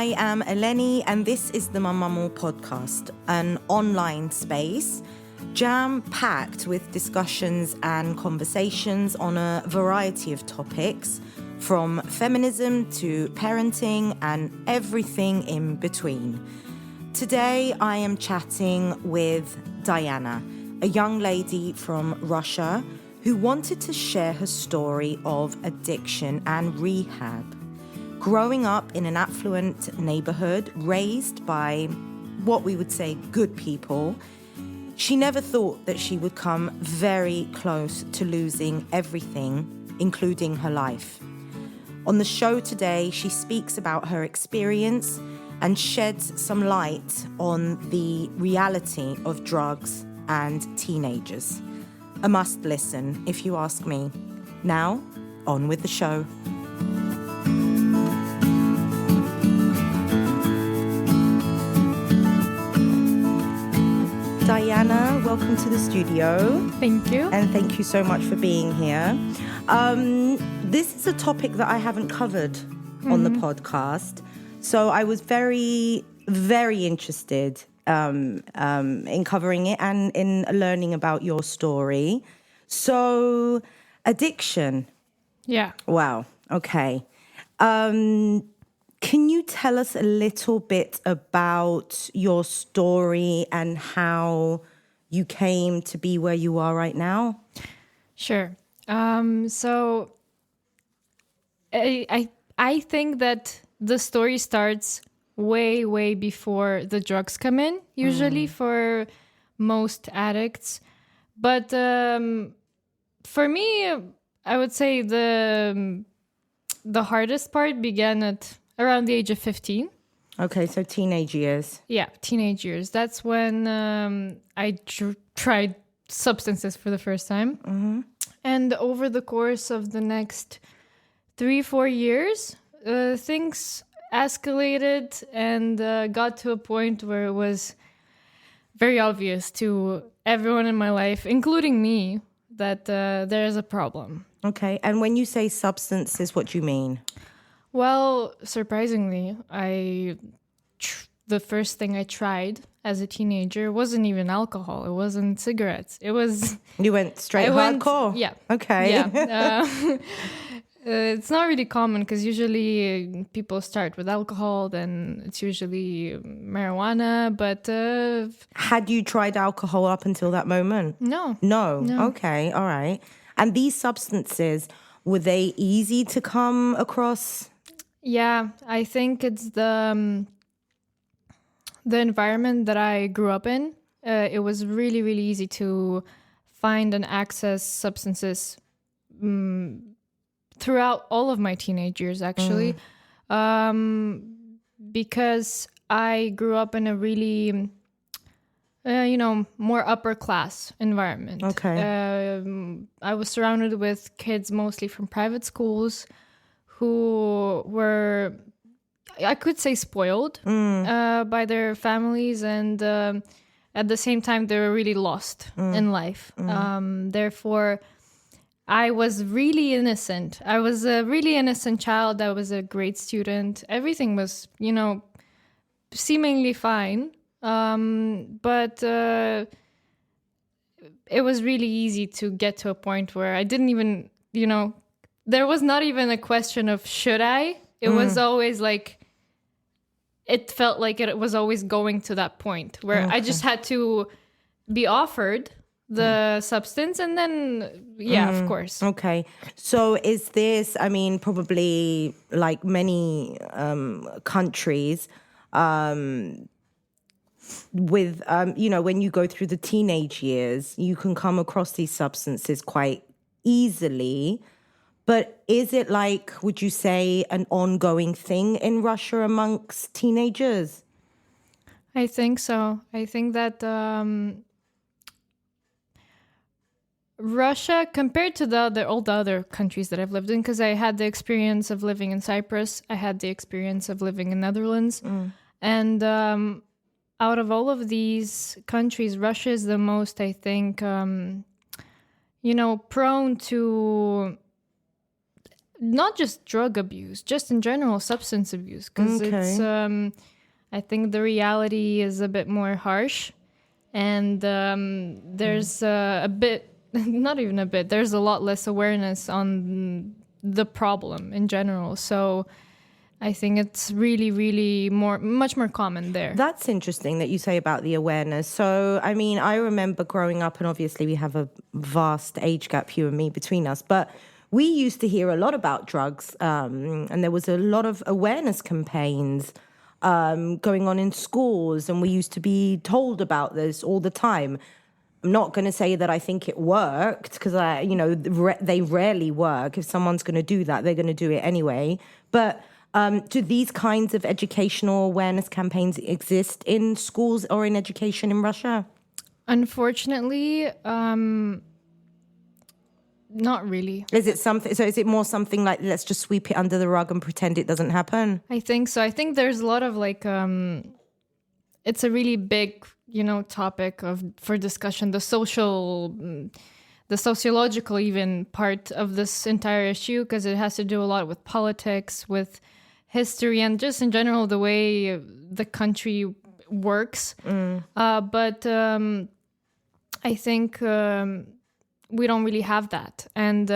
I am Eleni, and this is the Mamamoo podcast, an online space jam-packed with discussions and conversations on a variety of topics, from feminism to parenting and everything in between. Today, I am chatting with Diana, a young lady from Russia who wanted to share her story of addiction and rehab. Growing up in an affluent neighbourhood, raised by what we would say good people, she never thought that she would come very close to losing everything, including her life. On the show today, she speaks about her experience and sheds some light on the reality of drugs and teenagers. A must listen, if you ask me. Now, on with the show. Diana, welcome to the studio. Thank you. And thank you so much for being here. This is a topic that I haven't covered on the podcast. So I was very, very interested in covering it and in learning about your story. So, addiction. Yeah. Wow. Okay. Can you tell us a little bit about your story and how you came to be where you are right now? Sure. So I think that the story starts way before the drugs come in, usually for most addicts. But for me, I would say the hardest part began at around the age of 15. Okay, so teenage years. Yeah, teenage years. That's when I tried substances for the first time. Mm-hmm. And over the course of the next 3-4 years, things escalated and got to a point where it was very obvious to everyone in my life, including me, that there is a problem. Okay, and when you say substances, what do you mean? Well, surprisingly, the first thing I tried as a teenager wasn't even alcohol. It wasn't cigarettes. It was... You went straight hardcore? Yeah. Okay. Yeah. It's not really common because usually people start with alcohol, then it's usually marijuana, but... Had you tried alcohol up until that moment? No. No? Okay, all right. And these substances, were they easy to come across? Yeah, I think it's the environment that I grew up in. It was really easy to find and access substances throughout all of my teenage years, actually, because I grew up in a really, more upper class environment. Okay. I was surrounded with kids mostly from private schools who were, I could say, spoiled by their families, and at the same time, they were really lost in life. Therefore, I was really innocent. I was a really innocent child. I was a great student. Everything was, seemingly fine. But it was really easy to get to a point where I didn't even, there was not even a question of should I. It was always like, it felt like it was always going to that point where I just had to be offered the substance, and then, of course. Okay. So is this, probably like many countries, with, when you go through the teenage years, you can come across these substances quite easily. But is it like, would you say, an ongoing thing in Russia amongst teenagers? I think so. I think that Russia, compared to all the other countries that I've lived in, because I had the experience of living in Cyprus, I had the experience of living in Netherlands, and out of all of these countries, Russia is the most, I think, prone to not just drug abuse, just in general substance abuse, because it's I think the reality is a bit more harsh, and there's a bit, not even a bit, there's a lot less awareness on the problem in general. So I think it's really, really much more common there. That's interesting that you say about the awareness. So, I mean, I remember growing up, and obviously we have a vast age gap, you and me, between us, but we used to hear a lot about drugs, and there was a lot of awareness campaigns going on in schools, and we used to be told about this all the time. I'm not going to say that I think it worked, because they rarely work. If someone's going to do that, they're going to do it anyway. But do these kinds of educational awareness campaigns exist in schools or in education in Russia? Unfortunately, not really. Is it something? So is it more something like, let's just sweep it under the rug and pretend it doesn't happen? I think so. I think there's a lot of it's a really big, topic for discussion. The sociological even part of this entire issue, because it has to do a lot with politics, with history, and just in general the way the country works. But I think we don't really have that, and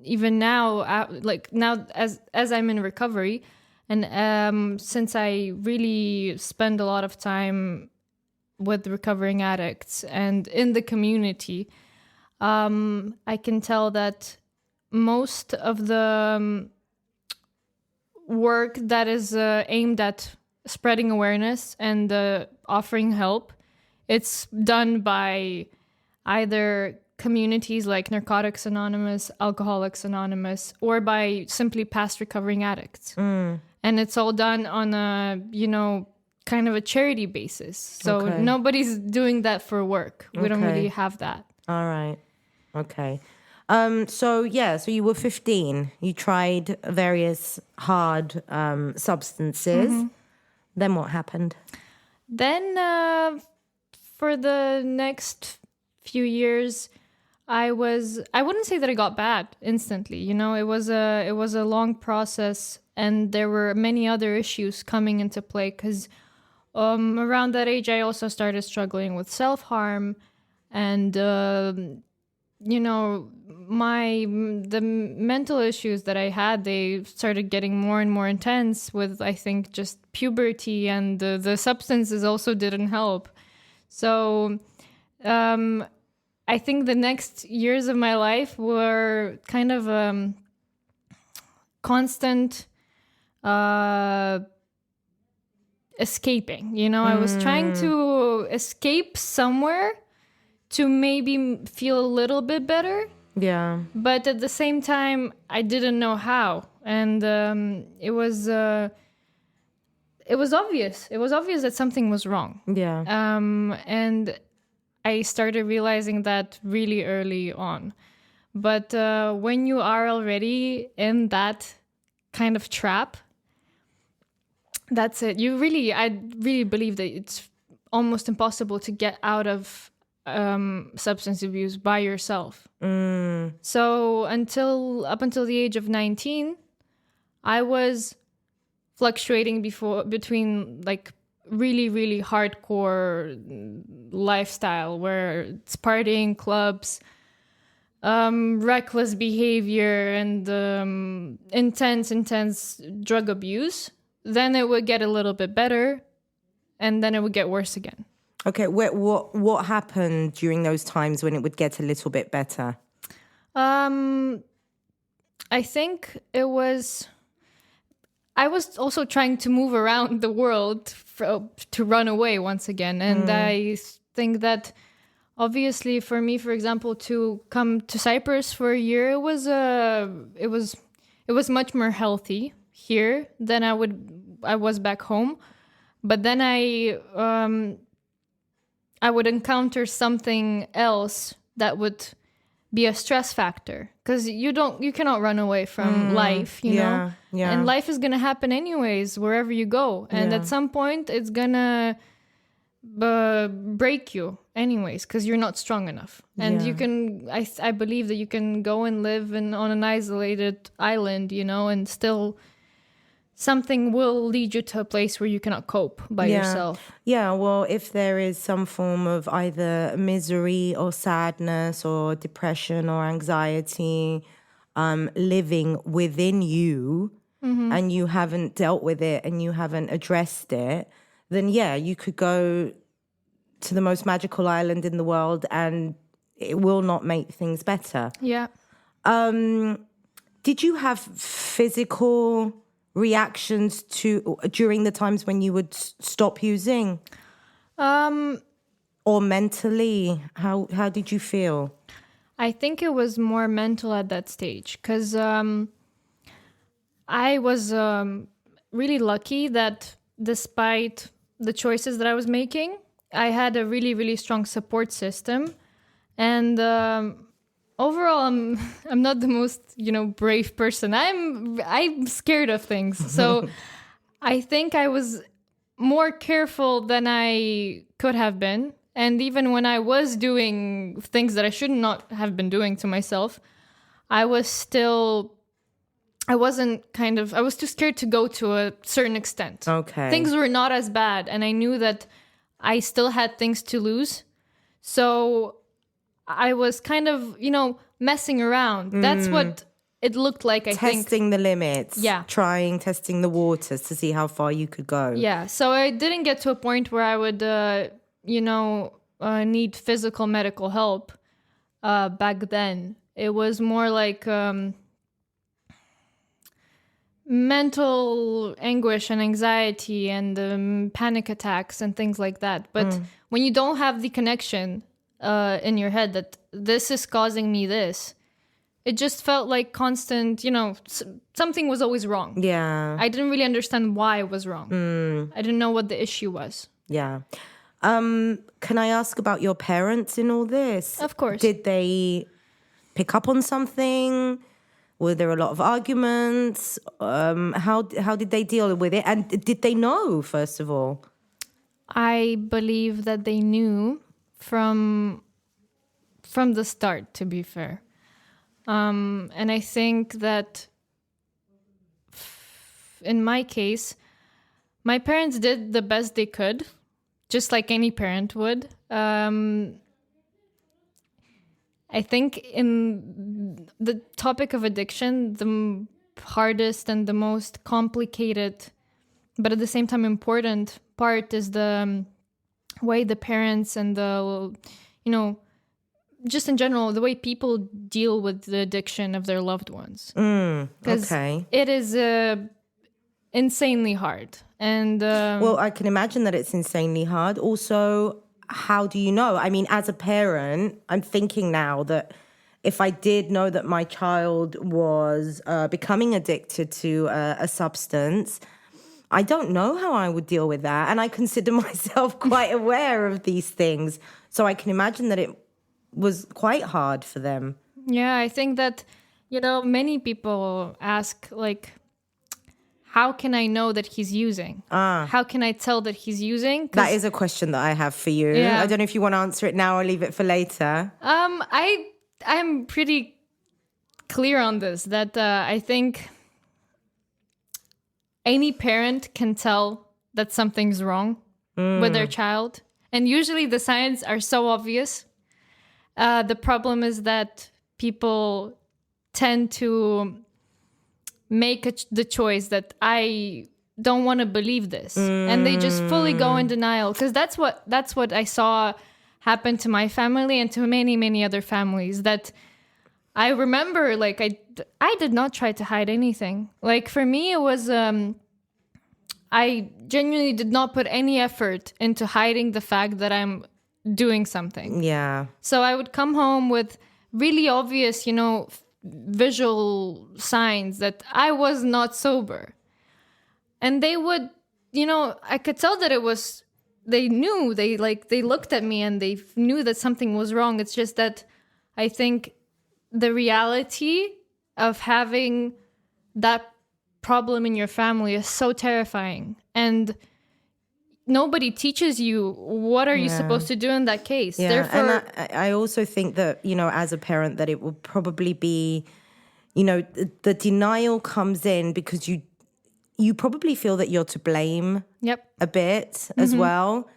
even now, as I'm in recovery, and since I really spend a lot of time with recovering addicts and in the community, I can tell that most of the work that is aimed at spreading awareness and offering help, it's done by either communities like Narcotics Anonymous, Alcoholics Anonymous, or by simply past recovering addicts. And it's all done on a, kind of a charity basis. So nobody's doing that for work. We don't really have that. All right. Okay. So you were 15. You tried various hard substances. Then what happened? Then for the next few years, I wouldn't say that it got bad instantly. It was a long process, and there were many other issues coming into play, because around that age I also started struggling with self-harm, and the mental issues that I had, they started getting more and more intense with, I think, just puberty, and the substances also didn't help. So I think the next years of my life were kind of constant escaping. I was trying to escape somewhere to maybe feel a little bit better. Yeah. But at the same time, I didn't know how. And it was obvious. It was obvious that something was wrong. Yeah. And I started realizing that really early on. But when you are already in that kind of trap, that's it. I really believe that it's almost impossible to get out of substance abuse by yourself. So up until the age of 19, I was fluctuating between like really, really hardcore lifestyle where it's partying, clubs, reckless behavior, and intense drug abuse. Then it would get a little bit better, and then it would get worse again. Okay, what happened during those times when it would get a little bit better? I think I was also trying to move around the world to run away once again. And I think that obviously for me, for example, to come to Cyprus for a year, it was much more healthy here than I was back home. But then I would encounter something else that would be a stress factor, because you cannot run away from life, you know? Yeah. And life is going to happen anyways, wherever you go. And at some point it's going to break you anyways, because you're not strong enough. And Yeah. you can, I believe that you can go and live on an isolated island, and still something will lead you to a place where you cannot cope by yourself. Yeah, well, if there is some form of either misery or sadness or depression or anxiety living within you, and you haven't dealt with it and you haven't addressed it, then yeah, you could go to the most magical island in the world and it will not make things better. Yeah. Did you have physical reactions during the times when you would stop using? Or mentally? How did you feel? I think it was more mental at that stage, because I was really lucky that despite the choices that I was making, I had a really, really strong support system. And overall, I'm not the most, brave person. I'm scared of things. So I think I was more careful than I could have been. And even when I was doing things that I should not have been doing to myself, I was too scared to go to a certain extent. Okay. Things were not as bad, and I knew that I still had things to lose. So I was kind of, messing around. That's what it looked like, I think. Testing the limits. Yeah. Testing the waters to see how far you could go. Yeah. So I didn't get to a point where I would, need physical medical help back then. It was more like mental anguish and anxiety and panic attacks and things like that. But when you don't have the connection in your head that this is causing me this, it just felt like constant, something was always wrong. Yeah. I didn't really understand why it was wrong. I didn't know what the issue was. Yeah. Can I ask about your parents in all this? Of course. Did they pick up on something? Were there a lot of arguments? How did they deal with it? And did they know, first of all? I believe that they knew from the start, to be fair. And I think that in my case, my parents did the best they could, just like any parent would. I think in the topic of addiction, the hardest and the most complicated, but at the same time important part is the way the parents and the, just in general, the way people deal with the addiction of their loved ones. Okay. It is insanely hard. And well, I can imagine that it's insanely hard. Also, how do you know? I mean, as a parent, I'm thinking now that if I did know that my child was becoming addicted to a substance, I don't know how I would deal with that. And I consider myself quite aware of these things. So I can imagine that it was quite hard for them. Yeah, I think that, many people ask, like, how can I know that he's using? How can I tell that he's using? That is a question that I have for you. Yeah. I don't know if you want to answer it now or leave it for later. I'm pretty clear on this, that I think any parent can tell that something's wrong with their child. And usually the signs are so obvious. The problem is that people tend to make the choice that I don't want to believe this. And they just fully go in denial. Because that's what I saw happen to my family and to many, many other families. That I remember, like, I did not try to hide anything. Like, for me, it was... I genuinely did not put any effort into hiding the fact that I'm doing something. Yeah. So I would come home with really obvious, visual signs that I was not sober. And they would, I could tell that it was, they knew, they looked at me and they knew that something was wrong. It's just that I think the reality of having that problem in your family is so terrifying. And nobody teaches you what are you supposed to do in that case. Yeah, Therefore, and I also think that, as a parent, that it will probably be, the denial comes in because you probably feel that you're to blame a bit as well.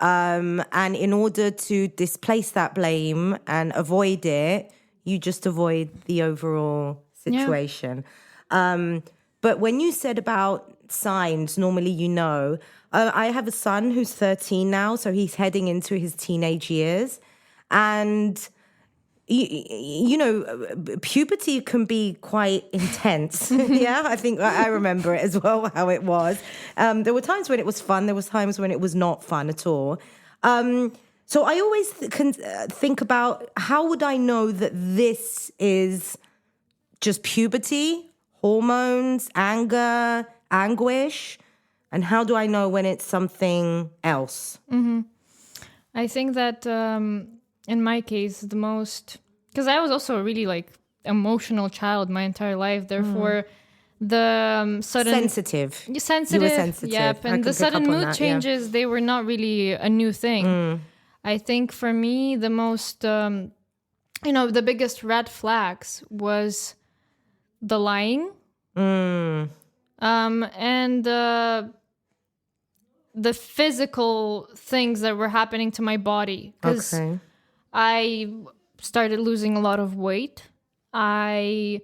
And in order to displace that blame and avoid it, you just avoid the overall situation. But when you said about signs, normally I have a son who's 13 now, so he's heading into his teenage years. And, puberty can be quite intense. Yeah, I think I remember it as well, how it was. There were times when it was fun. There was times when it was not fun at all. So I always think about, how would I know that this is just puberty, hormones, anger, anguish? And how do I know when it's something else? Mm-hmm. I think that in my case, the most... Because I was also a really emotional child my entire life. Therefore, the sudden... Sensitive. You were sensitive. Yep. And the sudden mood changes, they were not really a new thing. I think for me, the most... the biggest red flags was the lying. And the physical things that were happening to my body. Because I started losing a lot of weight. I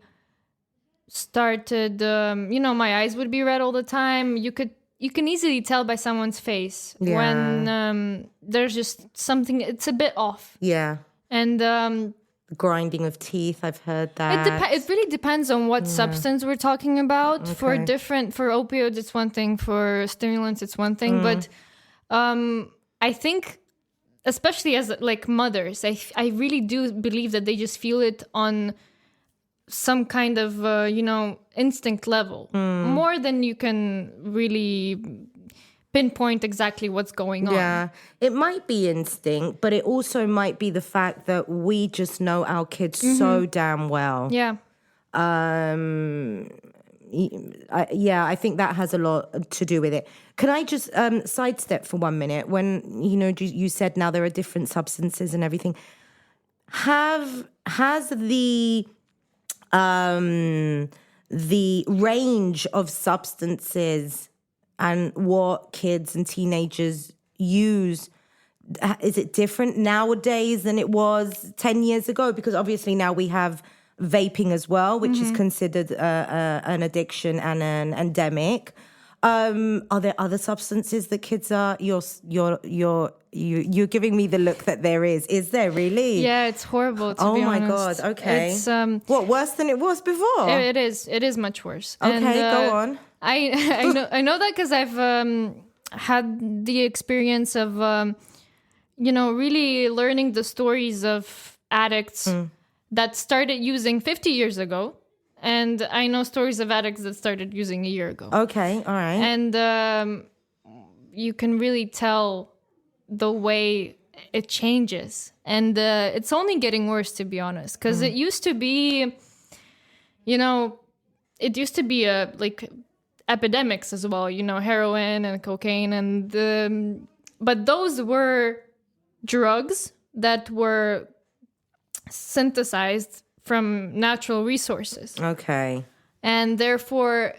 started, my eyes would be red all the time. You can easily tell by someone's face when there's just something, it's a bit off. Yeah. And grinding of teeth, I've heard that. It really depends on what substance we're talking about. For opioids, it's one thing. For stimulants, it's one thing. But I think, especially as mothers, I really do believe that they just feel it on some kind of instinct level, more than you can really pinpoint exactly what's going on. Yeah, it might be instinct, but it also might be the fact that we just know our kids so damn well. Yeah. I think that has a lot to do with it. Can I just sidestep for 1 minute? When you said now there are different substances and everything, has the range of substances and what kids and teenagers use, is it different nowadays than it was 10 years ago? Because obviously now we have vaping as well, which is considered an addiction and an endemic. Are there other substances that kids are? You're giving me the look that there is. Is there really? Yeah, it's horrible. To be honest. Oh my God. Okay. It's what, worse than it was before? It is. It is much worse. Okay, and, go on. I know that because I've had the experience of really learning the stories of addicts that started using 50 years ago. And I know stories of addicts that started using a year ago. Okay, all right. And you can really tell the way it changes. And it's only getting worse, to be honest. Because it used to be, epidemics as well, heroin and cocaine. And but those were drugs that were synthesized from natural resources. Okay. And therefore,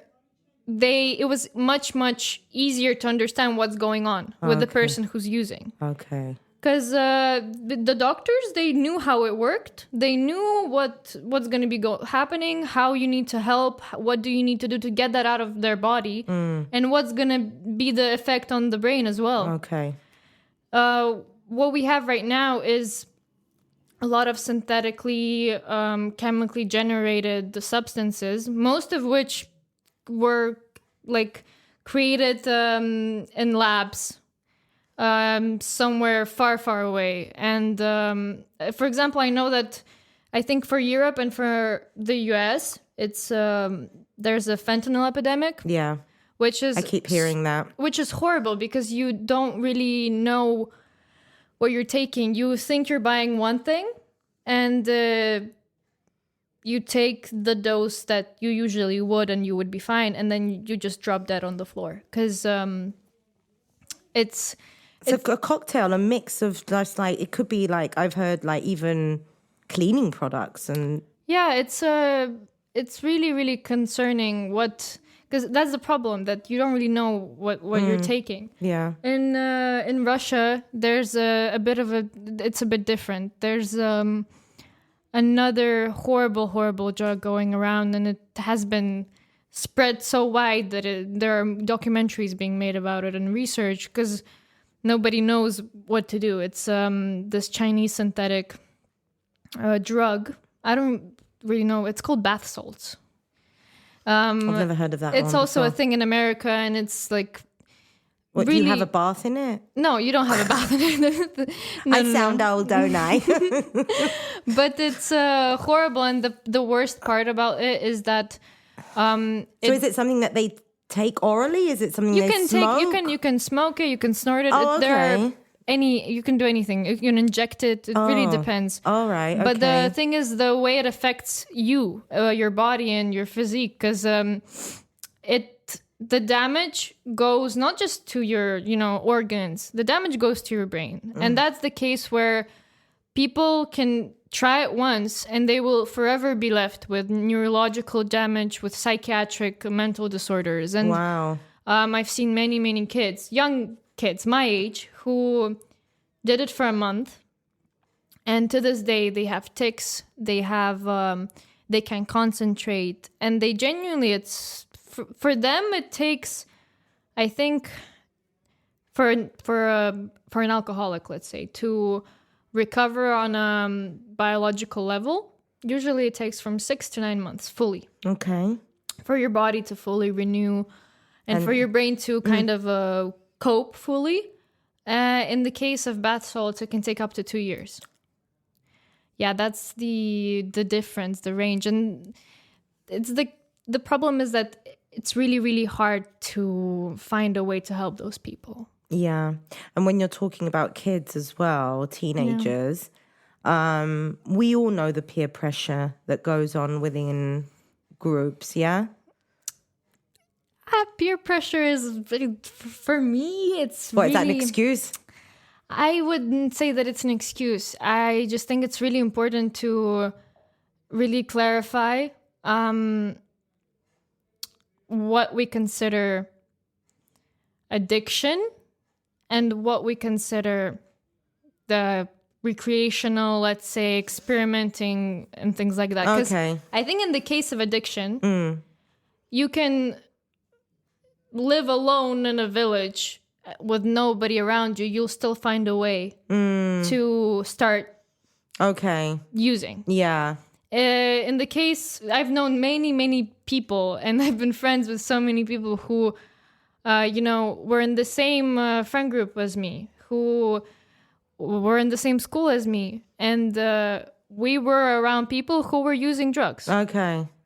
it was much, much easier to understand what's going on with the person who's using. Okay. Because the doctors, they knew how it worked. They knew what's going to be happening, how you need to help, what do you need to do to get that out of their body, and what's going to be the effect on the brain as well. Okay. What we have right now is a lot of synthetically, chemically generated substances, most of which were created in labs somewhere far, far away. And for example, I know that I think for Europe and for the US, it's there's a fentanyl epidemic. Yeah. Which is, I keep hearing that. Which is horrible because you don't really know what you're taking. You think you're buying one thing, and you take the dose that you usually would, and you would be fine, and then you just drop dead on the floor. Because It's a cocktail, a mix of just like, it could be like, I've heard like even cleaning products and... Yeah, it's really, really concerning because that's the problem, that you don't really know what you're taking. Yeah. In Russia, there's a bit of it's a bit different. There's another horrible drug going around, and it has been spread so wide that there are documentaries being made about it and research, because nobody knows what to do. It's this Chinese synthetic drug. I don't really know. It's called bath salts. I've never heard of that. It's also a thing in America, and it's like... What, really, do you have a bath in it? No, you don't have a bath in it. I sound old, don't I? But it's horrible, and the worst part about it is that... so is it something that they take orally? Is it something they smoke? You can smoke it, you can snort it. Oh, okay. You can do anything. You can inject it. It really depends. All right. Okay. But the thing is the way it affects you, your body and your physique, because the damage goes not just to your, organs. The damage goes to your brain. And that's the case where people can try it once and they will forever be left with neurological damage, with psychiatric mental disorders. And wow. I've seen many, many kids, young kids my age, who did it for a month, and to this day they have tics, they can concentrate, and they genuinely, it's for them it takes, I think, for an alcoholic, let's say, to recover on a biological level, usually it takes from 6 to 9 months fully. Okay. For your body to fully renew, and for your brain to kind of cope fully. In the case of bath salts, it can take up to 2 years. Yeah, that's the difference, the range. And it's the problem is that it's really, really hard to find a way to help those people. Yeah. And when you're talking about kids as well, teenagers, we all know the peer pressure that goes on within groups, yeah? Peer pressure is, for me, it's what, really... is that an excuse? I wouldn't say that it's an excuse. I just think it's really important to really clarify what we consider addiction and what we consider the recreational, let's say, experimenting and things like that. 'Cause I think in the case of addiction, you can live alone in a village with nobody around you. You'll still find a way to start using. Yeah. In the case, I've known many, many people, and I've been friends with so many people who, were in the same friend group as me, who were in the same school as me. And we were around people who were using drugs.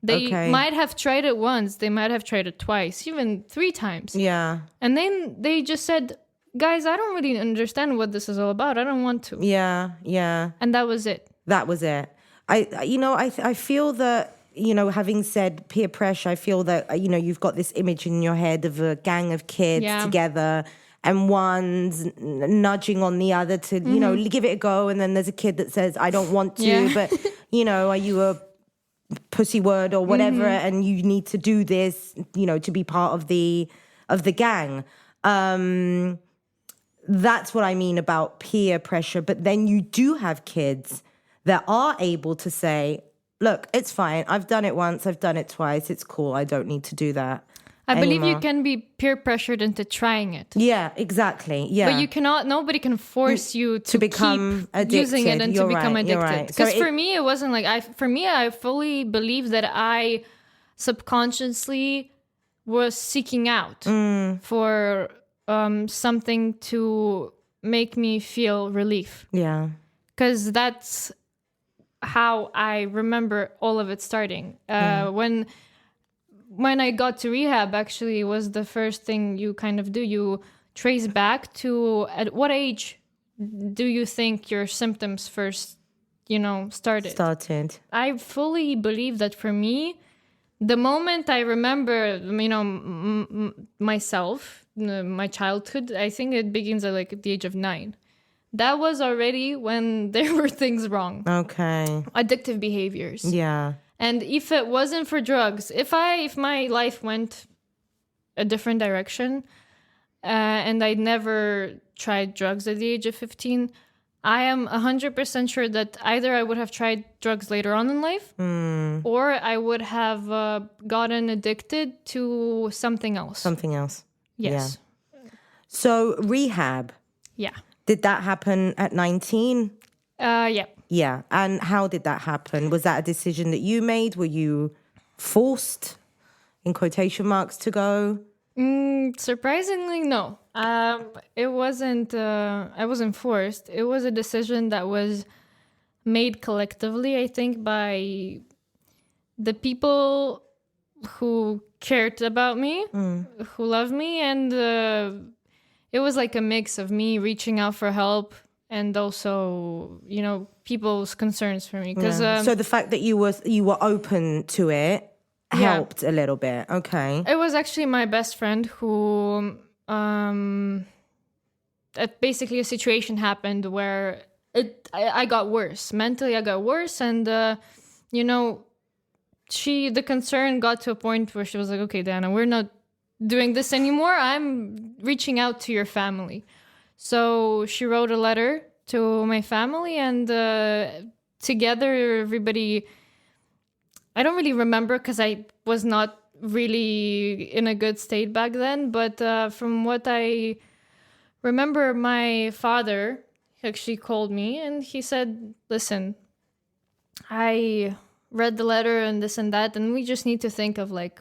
They might have tried it once, they might have tried it twice, even 3 times. Yeah. And then they just said, guys, I don't really understand what this is all about. I don't want to. Yeah, yeah. And that was it. That was it. I feel that, having said peer pressure, I feel that, you've got this image in your head of a gang of kids together, and one's nudging on the other to, give it a go. And then there's a kid that says, I don't want to, but, are you a pussy word or whatever, and you need to do this, to be part of the gang. That's what I mean about peer pressure. But then you do have kids that are able to say, look, it's fine. I've done it once. I've done it twice. It's cool. I don't need to do that. I believe you can be peer pressured into trying it. Yeah, exactly. Yeah. But you cannot, nobody can force you to become keep addicted. Using it and to become addicted. Because So for me, it wasn't like, I fully believe that I subconsciously was seeking out for something to make me feel relief. Yeah. Because that's how I remember all of it starting. When I got to rehab, actually, was the first thing you kind of do. You trace back to at what age do you think your symptoms first, started? I fully believe that for me, the moment I remember, myself my childhood. I think it begins at like at the age of 9. That was already when there were things wrong. Okay. Addictive behaviors. Yeah. And if it wasn't for drugs, if my life went a different direction, and I never tried drugs at the age of 15, I am 100% sure that either I would have tried drugs later on in life, or I would have gotten addicted to something else. Something else. Yes. Yeah. So rehab, Yeah. did that happen at 19? Yeah. Yeah. And how did that happen? Was that a decision that you made? Were you forced, in quotation marks, to go? Surprisingly, no. It wasn't. I wasn't forced. It was a decision that was made collectively, I think, by the people who cared about me, who loved me, and it was like a mix of me reaching out for help and also, people's concerns for me. Because so the fact that you were open to it helped a little bit. Okay. It was actually my best friend who basically a situation happened where I got worse. Mentally I got worse, and the concern got to a point where she was like, okay, Dana, we're not doing this anymore. I'm reaching out to your family. So she wrote a letter to my family, and together everybody, I don't really remember because I was not really in a good state back then. But from what I remember, my father actually called me and he said, listen, I read the letter and this and that, and we just need to think of a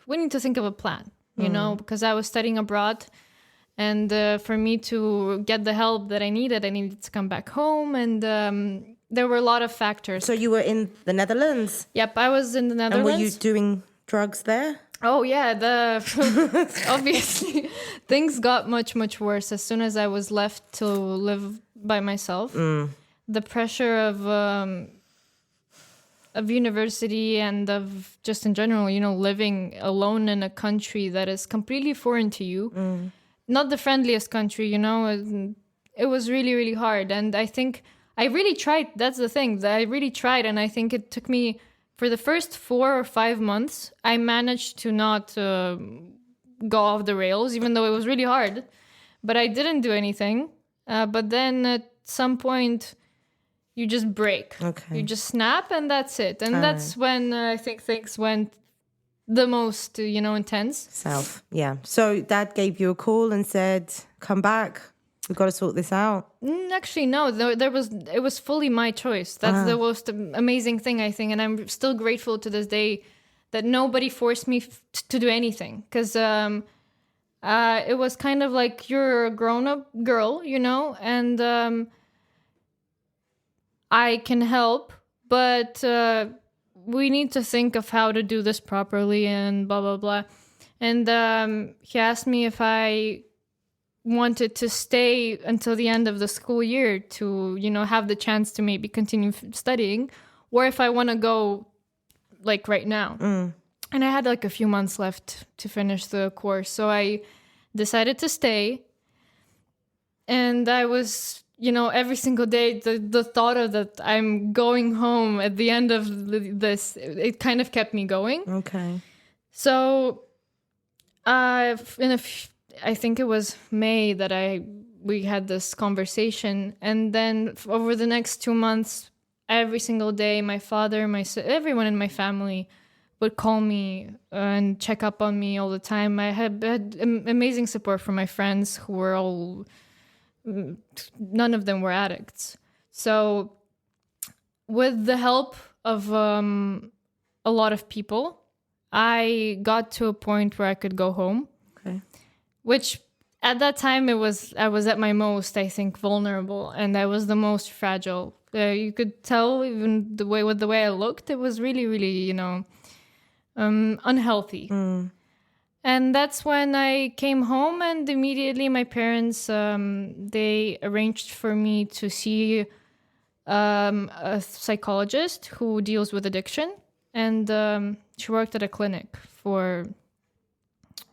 plan, because I was studying abroad. And for me to get the help that I needed to come back home. And there were a lot of factors. So you were in the Netherlands? Yep, I was in the Netherlands. And were you doing drugs there? Oh, yeah. Obviously, things got much, much worse as soon as I was left to live by myself. The pressure of university and of just in general, living alone in a country that is completely foreign to you. Not the friendliest country, it was really, really hard. And I think I really tried. That's the thing, that I really tried. And I think it took me, for the first 4 or 5 months, I managed to not go off the rails, even though it was really hard. But I didn't do anything. But then at some point, you just break. Okay. You just snap, and that's it. And that's when I think things went the most, intense. South, yeah. So Dad gave you a call and said, come back. We've got to sort this out. Actually, no. It was fully my choice. That's the most amazing thing, I think. And I'm still grateful to this day that nobody forced me to do anything. Because it was kind of like, you're a grown-up girl, and I can help, but we need to think of how to do this properly and blah, blah, blah. And he asked me if I wanted to stay until the end of the school year to, have the chance to maybe continue studying, or if I want to go like right now. And I had like a few months left to finish the course. So I decided to stay. And I was, every single day, the thought of that I'm going home at the end of this, it kind of kept me going. Okay. So I think it was May that we had this conversation. And then over the next 2 months, every single day, my father, everyone in my family would call me and check up on me all the time. I had amazing support from my friends who were all... none of them were addicts. So with the help of a lot of people, I got to a point where I could go home. Okay. Which at that time I was at my most, I think, vulnerable, and I was the most fragile. You could tell even the way I looked, it was really, really, unhealthy. And that's when I came home, and immediately my parents, they arranged for me to see a psychologist who deals with addiction. And she worked at a clinic for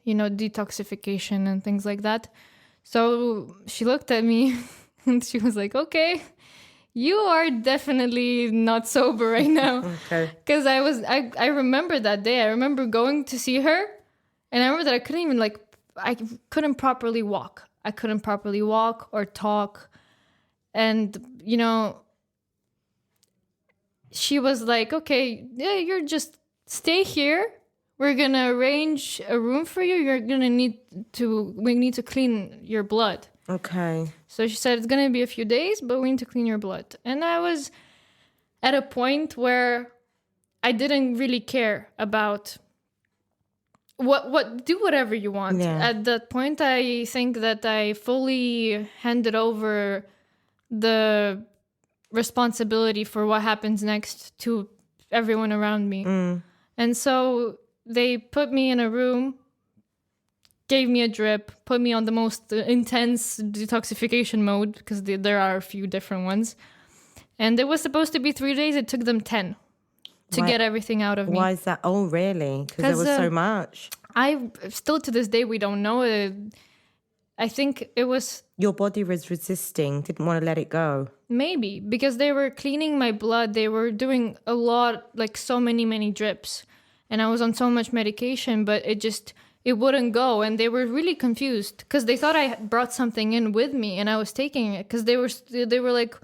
detoxification and things like that. So she looked at me and she was like, okay, you are definitely not sober right now. Okay. Because I remember that day. I remember going to see her, and I remember that I couldn't properly walk. I couldn't properly walk or talk. And, she was like, okay, yeah, you're just stay here. We're going to arrange a room for you. We need to clean your blood. Okay. So she said, it's going to be a few days, but we need to clean your blood. And I was at a point where I didn't really care about do whatever you want. Yeah. At that point, I think that I fully handed over the responsibility for what happens next to everyone around me. And so they put me in a room, gave me a drip, put me on the most intense detoxification mode, because there are a few different ones. And it was supposed to be 3 days. It took them 10 to get everything out of me. Why is that? Oh, really? Because there was so much. Still to this day, we don't know. I think it was... Your body was resisting, didn't want to let it go. Maybe, because they were cleaning my blood. They were doing a lot, like so many drips. And I was on so much medication, but it wouldn't go. And they were really confused because they thought I brought something in with me and I was taking it. Because they were like,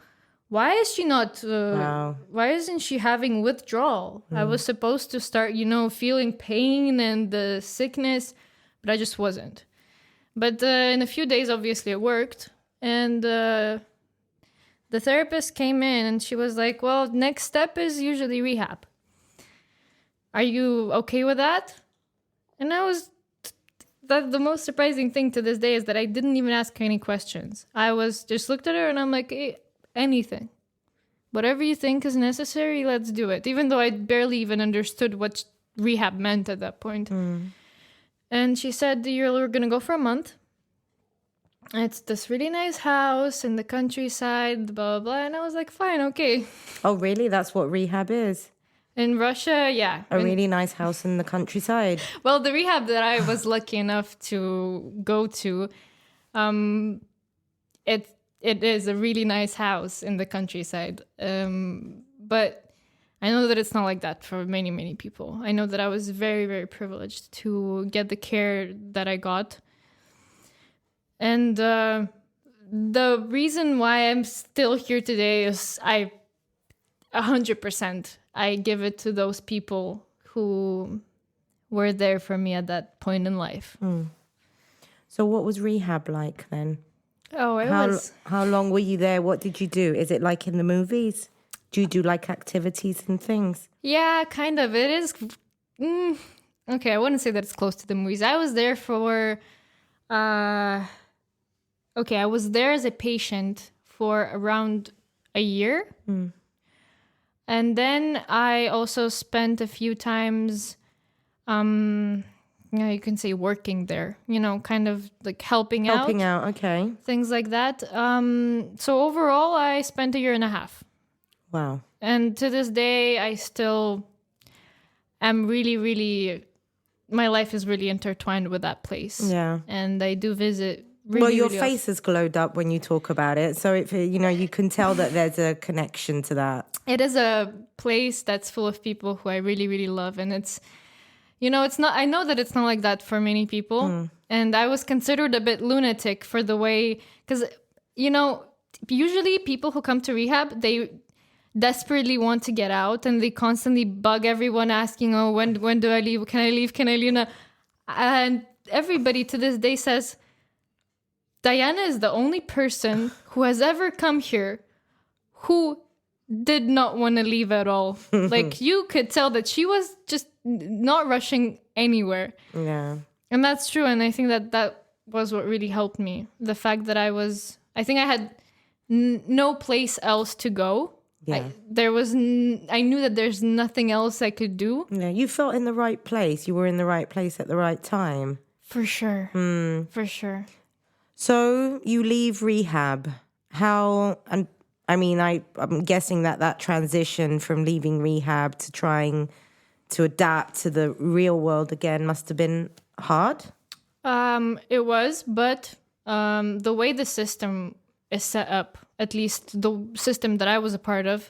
why is she not, why isn't she having withdrawal? I was supposed to start, feeling pain and the sickness, but I just wasn't. But in a few days, obviously, it worked. And the therapist came in and she was like, well, next step is usually rehab. Are you okay with that? And the most surprising thing to this day is that I didn't even ask her any questions. I was just looked at her and I'm like, hey, anything. Whatever you think is necessary, let's do it. Even though I barely even understood what rehab meant at that point. And she said, we're going to go for a month. It's this really nice house in the countryside, blah, blah, blah. And I was like, fine, okay. Oh, really? That's what rehab is? In Russia, yeah. A really nice house in the countryside. Well, the rehab that I was lucky enough to go to, it is a really nice house in the countryside. But I know that it's not like that for many people. I know that I was very, very privileged to get the care that I got. And the reason why I'm still here today is 100%, I give it to those people who were there for me at that point in life. So what was rehab like then? Oh, How long were you there? What did you do? Is it like in the movies? Do you do like activities and things? Yeah, kind of. It is. Okay, I wouldn't say that it's close to the movies. I was there for... I was there as a patient for around a year. And then I also spent a few times, you can say working there, kind of like helping out. Helping out, okay. Things like that. So overall, I spent a year and a half. Wow. And to this day, I still am really, my life is really intertwined with that place. Yeah. And I do visit really, well, your really face has glowed up when you talk about it. So, you can tell that there's a connection to that. It is a place that's full of people who I really, really love. And it's, it's not, I know that it's not like that for many people. And I was considered a bit lunatic for the way, because, usually people who come to rehab, they desperately want to get out and they constantly bug everyone asking, oh, when do I leave? Can I leave? And everybody to this day says, Diana is the only person who has ever come here who did not want to leave at all. Like, you could tell that she was just not rushing anywhere. Yeah. And that's true. And I think that was what really helped me. The fact that I think I had no place else to go. Yeah. I knew that there's nothing else I could do. Yeah, you felt in the right place. You were in the right place at the right time. For sure. For sure. So you leave rehab. I'm guessing that transition from leaving rehab to trying to adapt to the real world again must have been hard. It was, but the way the system is set up, at least the system that I was a part of,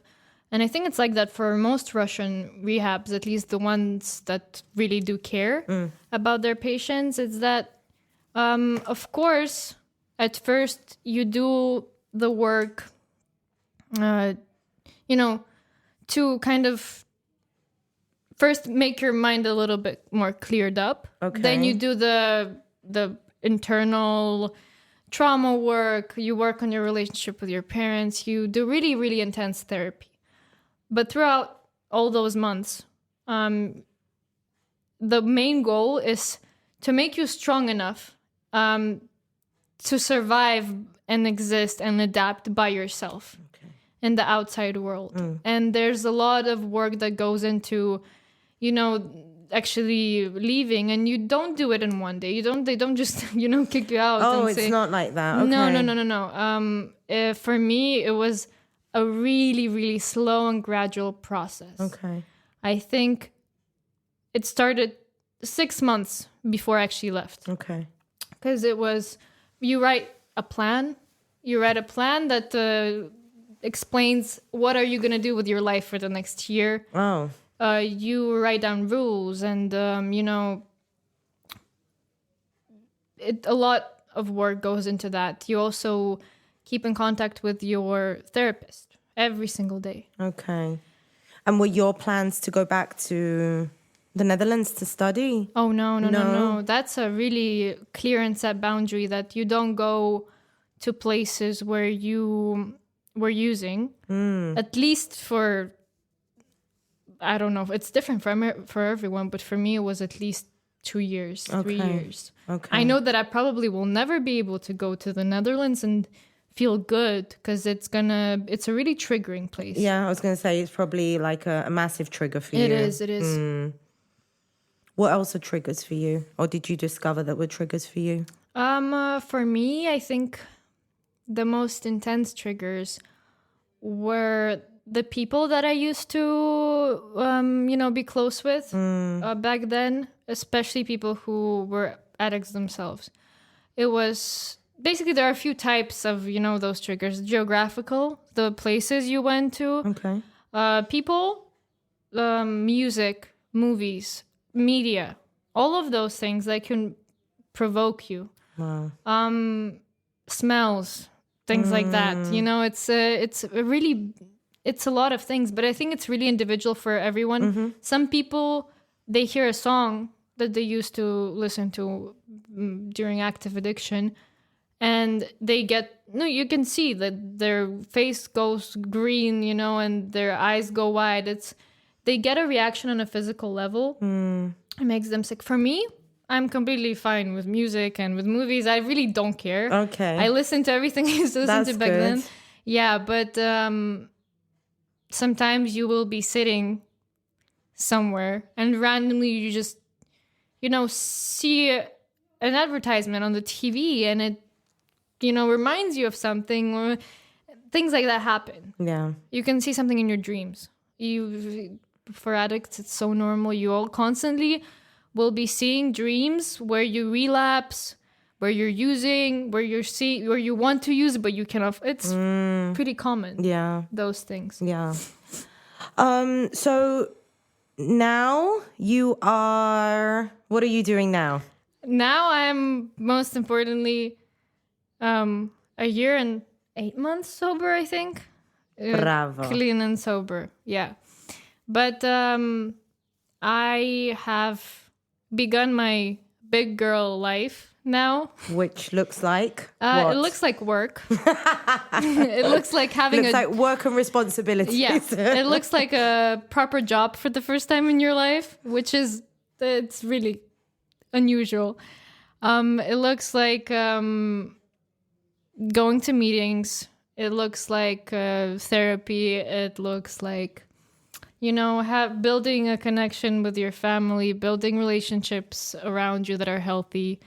and I think it's like that for most Russian rehabs, at least the ones that really do care about their patients, it's that, of course, at first you do the work, to kind of first make your mind a little bit more cleared up. Okay. Then you do the internal trauma work. You work on your relationship with your parents. You do really, really intense therapy. But throughout all those months, the main goal is to make you strong enough to survive and exist and adapt by yourself in the outside world. And there's a lot of work that goes into, actually leaving, and you don't do it in one day. They don't just, kick you out. Oh, and it's say, not like that. Okay. No. For me, it was a really, really slow and gradual process. Okay. I think it started 6 months before I actually left. Okay. Because it was, you write a plan that explains what are you going to do with your life for the next year. Oh. You write down rules and, a lot of work goes into that. You also keep in contact with your therapist every single day. Okay. And were your plans to go back to the Netherlands to study? Oh, no. That's a really clear and set boundary that you don't go to places where you were using, at least for, I don't know, it's different for everyone, but for me it was at least 2 years, 3 years. Okay. I know that I probably will never be able to go to the Netherlands and feel good because it's a really triggering place. Yeah, I was going to say it's probably like a massive trigger for you. It is. What else are triggers for you? Or did you discover that were triggers for you? For me, I think the most intense triggers were the people that I used to, be close with back then, especially people who were addicts themselves. It was basically, there are a few types of, those triggers. Geographical, the places you went to. Okay. People, music, movies, media, all of those things that can provoke you. Wow. Smells, things like that. It's a lot of things, but I think it's really individual for everyone. Some people, they hear a song that they used to listen to during active addiction, and you can see that their face goes green, and their eyes go wide. They get a reaction on a physical level. It makes them sick. For me, I'm completely fine with music and with movies. I really don't care. Okay. I listen to everything I used to listen to back then. Yeah, but sometimes you will be sitting somewhere and randomly you just, see an advertisement on the TV and it, reminds you of something, or things like that happen. Yeah. You can see something in your dreams. For addicts, it's so normal. You all constantly will be seeing dreams where you relapse, where you're using, where you want to use, but you cannot. It's pretty common. Yeah. Those things. Yeah. So now you are, what are you doing now? Now I'm most importantly, a year and 8 months sober, I think. Bravo. Clean and sober. Yeah. But I have begun my big girl life now. Which looks like it looks like work. It looks like having like work and responsibilities. Yeah, it looks like a proper job for the first time in your life, which is, it's really unusual. It looks like going to meetings. It looks like therapy. It looks like, building a connection with your family, building relationships around you that are healthy.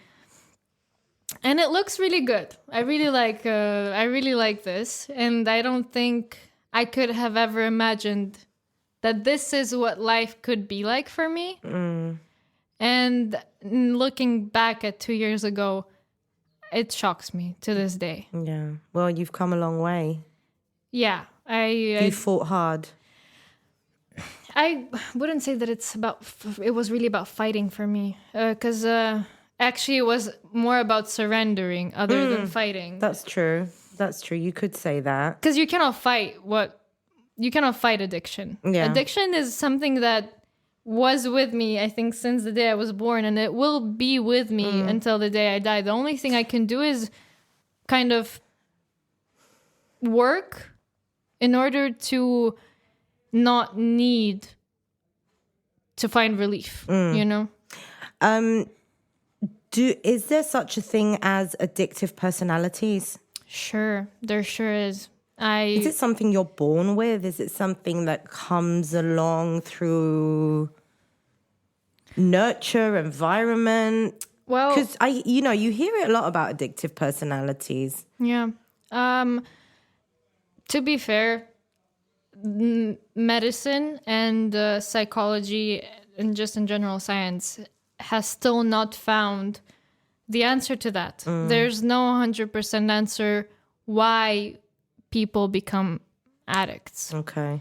And it looks really good. I really like this. And I don't think I could have ever imagined that this is what life could be like for me. And looking back at 2 years ago, it shocks me to this day. Yeah. Well, you've come a long way. Yeah. You fought hard. I wouldn't say that it was really about fighting for me. Because actually it was more about surrendering other than fighting. That's true. You could say that. Because you cannot fight addiction. Yeah. Addiction is something that was with me, I think, since the day I was born, and it will be with me until the day I die. The only thing I can do is kind of work in order to not need to find relief, you know? Is there such a thing as addictive personalities? Sure, there sure is. Is it something you're born with? Is it something that comes along through nurture, environment? Well, because you hear it a lot about addictive personalities. Yeah. To be fair, medicine and psychology and just in general science has still not found the answer to that. There's no 100% answer why people become addicts. Okay.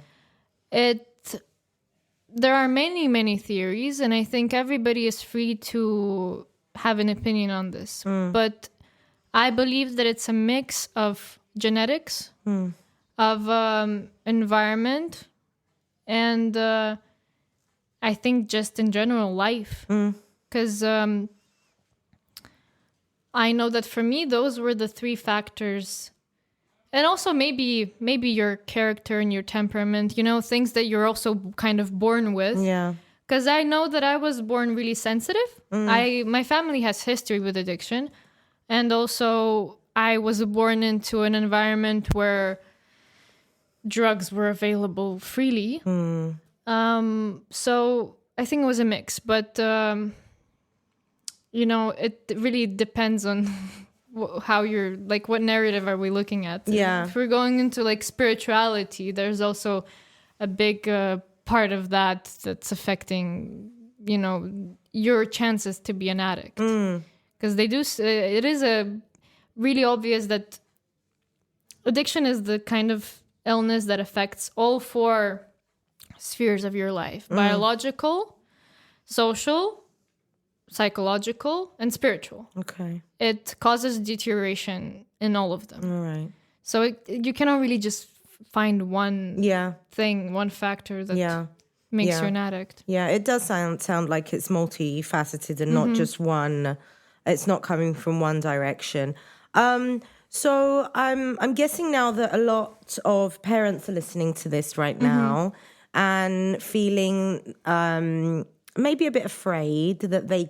There are many theories, and I think everybody is free to have an opinion on this. But I believe that it's a mix of genetics, of environment, and I think just in general life. Because I know that for me, those were the three factors. And also maybe your character and your temperament, things that you're also kind of born with. Yeah. Because I know that I was born really sensitive. My family has history with addiction. And also I was born into an environment where drugs were available freely. So I think it was a mix. But, it really depends on how you're, like, what narrative are we looking at? Yeah. If we're going into, like, spirituality, there's also a big part of that's affecting, your chances to be an addict. Because it is really obvious that addiction is the kind of illness that affects all four spheres of your life: biological, social, psychological, and spiritual. Okay. It causes deterioration in all of them. All right. So you cannot really just find one thing, one factor that makes you an addict. Yeah, it does sound like it's multifaceted and not just one. It's not coming from one direction. So I'm guessing now that a lot of parents are listening to this right now and feeling maybe a bit afraid that their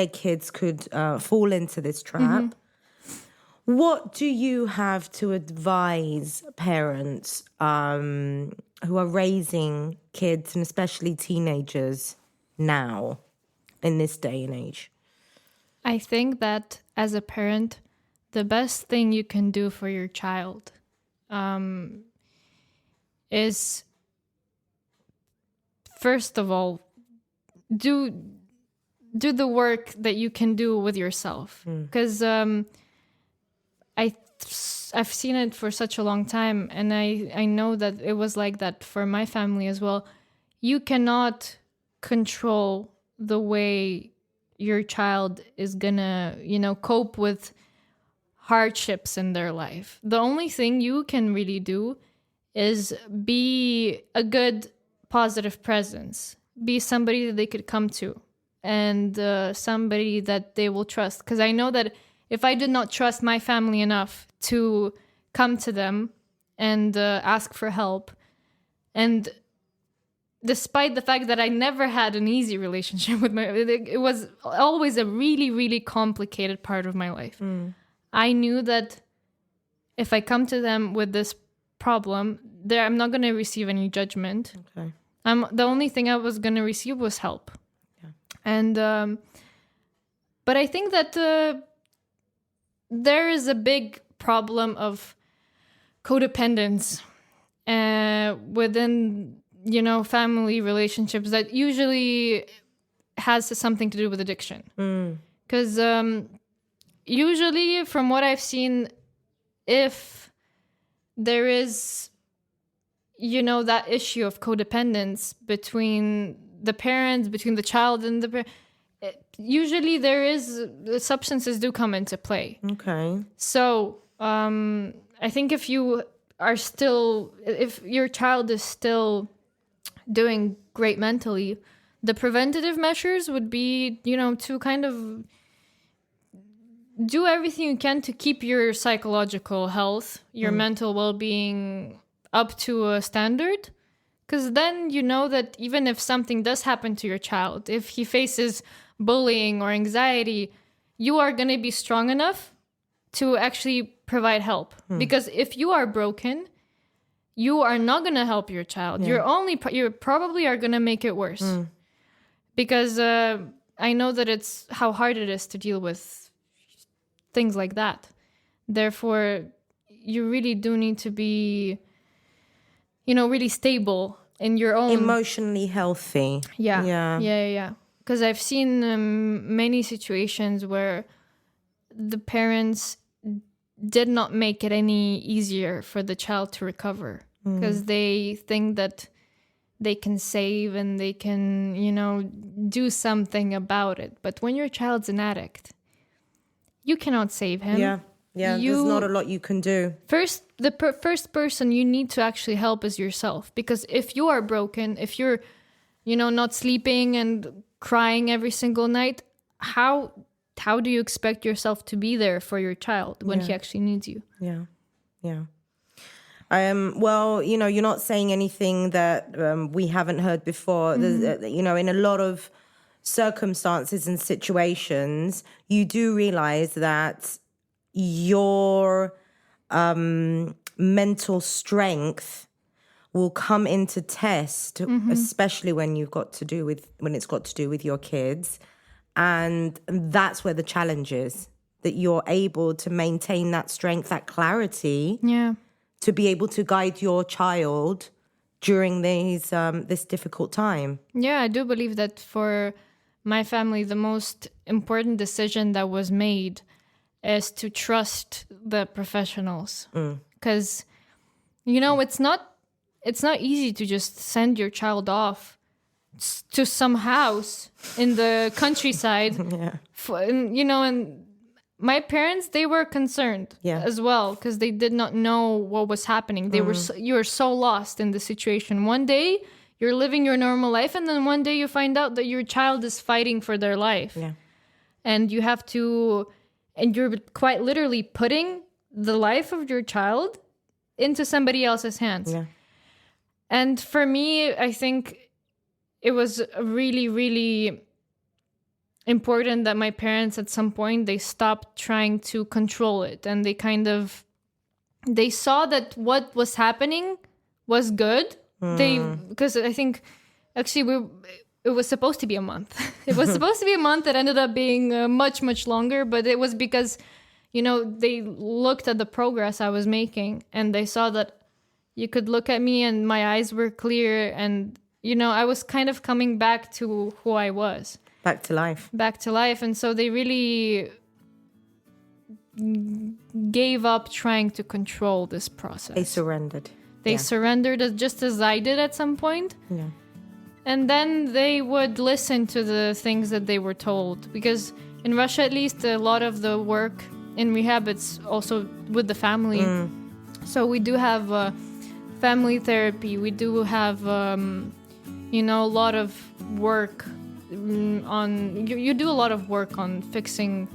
kids could fall into this trap. What do you have to advise parents who are raising kids and especially teenagers now in this day and age? I think that as a parent, the best thing you can do for your child is, first of all, do the work that you can do with yourself. Because I've seen it for such a long time, and I know that it was like that for my family as well. You cannot control the way your child is gonna, cope with hardships in their life. The only thing you can really do is be a good, positive presence. Be somebody that they could come to, and somebody that they will trust. Because I know that if I did not trust my family enough to come to them and ask for help, and despite the fact that I never had an easy relationship with it was always a really, really complicated part of my life. I knew that if I come to them with this problem, I'm not going to receive any judgment. Okay. The only thing I was going to receive was help. Yeah. And, but I think that there is a big problem of codependence within, family relationships that usually has something to do with addiction. Because usually, from what I've seen, if there is, that issue of codependence between the parents, between the child and the parent, usually substances do come into play. Okay. So I think if your child is still doing great mentally, the preventative measures would be, to kind of do everything you can to keep your psychological health, your mental well-being up to a standard. Because then you know that even if something does happen to your child, if he faces bullying or anxiety, you are going to be strong enough to actually provide help. Because if you are broken, you are not going to help your child. Yeah. You probably are going to make it worse. Because I know that how hard it is to deal with things like that. Therefore, you really do need to be, really stable in your own... Emotionally healthy. Yeah. Because I've seen many situations where the parents did not make it any easier for the child to recover. Because they think that they can save and they can, do something about it. But when your child's an addict, you cannot save him. Yeah, there's not a lot you can do. The first person you need to actually help is yourself. Because if you are broken, if you're, not sleeping and crying every single night, how do you expect yourself to be there for your child when he actually needs you? Yeah. Well, you're not saying anything that we haven't heard before. There's, in a lot of circumstances and situations, you do realize that your mental strength will come into test, especially when it's got to do with your kids. And that's where the challenge is, that you're able to maintain that strength, that clarity. Yeah. To be able to guide your child during this difficult time. Yeah, I do believe that for my family, the most important decision that was made is to trust the professionals. Because, it's not easy to just send your child off to some house in the countryside. And my parents, they were concerned as well, because they did not know what was happening. You were so lost in the situation. One day you're living your normal life, and then one day you find out that your child is fighting for their life. Yeah. And you're quite literally putting the life of your child into somebody else's hands. Yeah. And for me, I think it was really, really important that my parents at some point, they stopped trying to control it, and they saw that what was happening was good. Because I think actually it was supposed to be a month. It was supposed to be a month. It ended up being much, much longer, but it was because, they looked at the progress I was making, and they saw that you could look at me and my eyes were clear, and, I was kind of coming back to who I was. Back to life. And so they really gave up trying to control this process. They surrendered. They surrendered just as I did at some point. Yeah. And then they would listen to the things that they were told. Because in Russia, at least, a lot of the work in rehab, it's also with the family. So we do have family therapy. We do have, a lot of work on you do a lot of work on fixing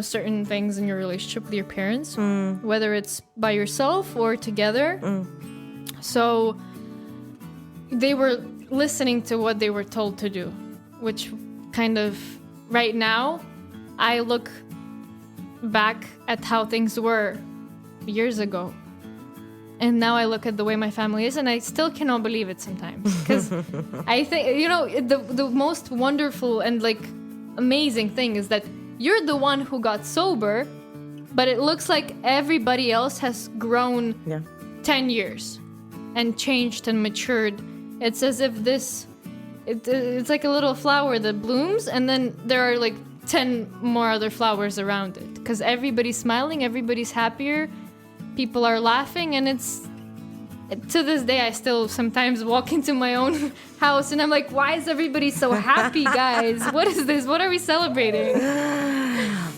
certain things in your relationship with your parents, whether it's by yourself or together. So they were listening to what they were told to do, which kind of right now I look back at how things were years ago, and now I look at the way my family is, and I still cannot believe it sometimes. Because I think, the most wonderful and, amazing thing is that you're the one who got sober, but it looks like everybody else has grown 10 years and changed and matured. It's as if this it's like a little flower that blooms, and then there are like 10 more other flowers around it, because everybody's smiling, everybody's happier, people are laughing, and it's, to this day I still sometimes walk into my own house and I'm like, why is everybody so happy, guys? What is this? What are we celebrating?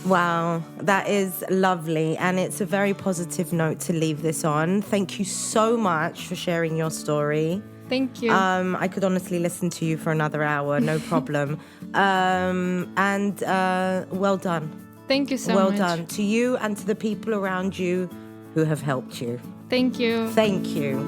Wow, that is lovely, and it's a very positive note to leave this on. Thank you so much for sharing your story. Thank you. I could honestly listen to you for another hour, no problem. And well done. Thank you so much. Well much. done to you and to the people around you who have helped you. Thank you. Thank you.